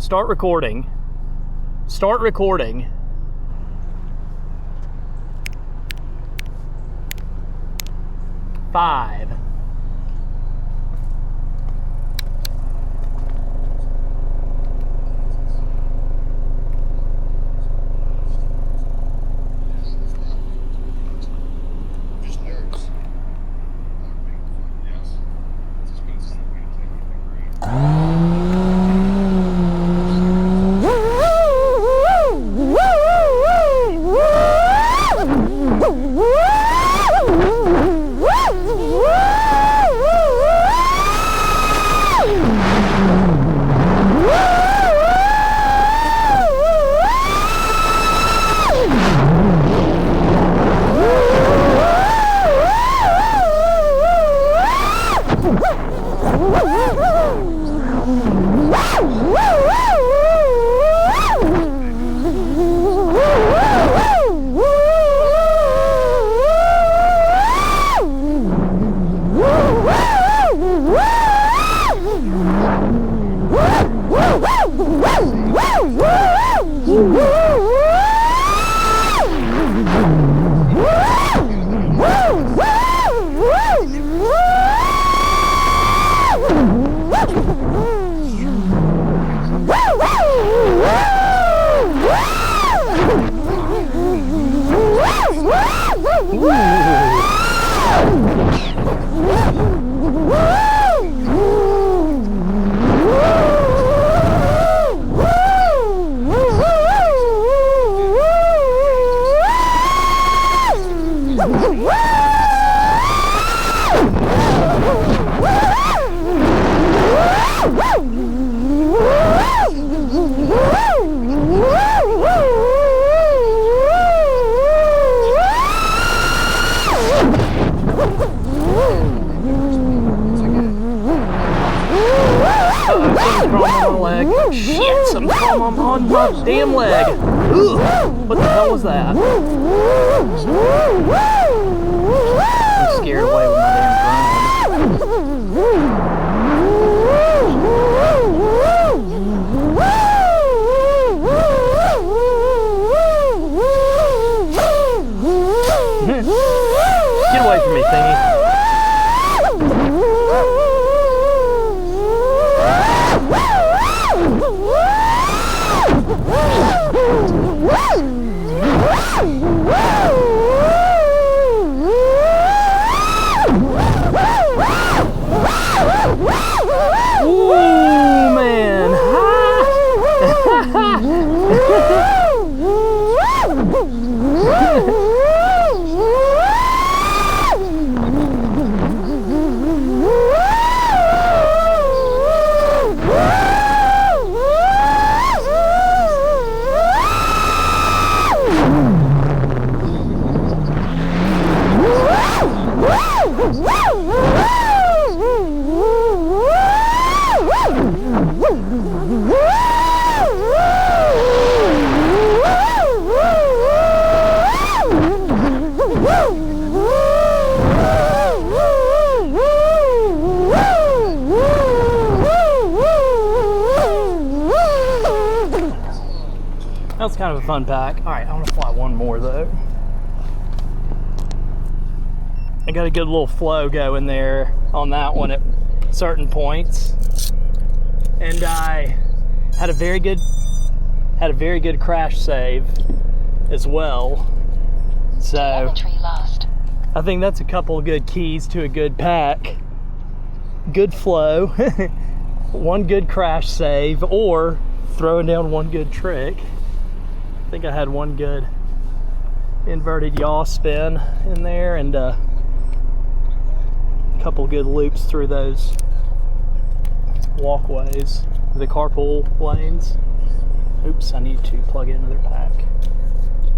Start recording. Start recording. Five. Shit, something crawling on my damn leg. Ooh, what the hell was that? I'm scared away with my damn drone. Get away from me, thingy. That was kind of a fun pack. All right, I want to fly one more though. I got a good little flow going there on that one at certain points, and I had a very good crash save as well. So I think that's a couple of good keys to a good pack. Good flow, one good crash save, or throwing down one good trick. I think I had one good inverted yaw spin in there, and a couple good loops through those walkways, the carpool lanes. Oops, I need to plug in another pack.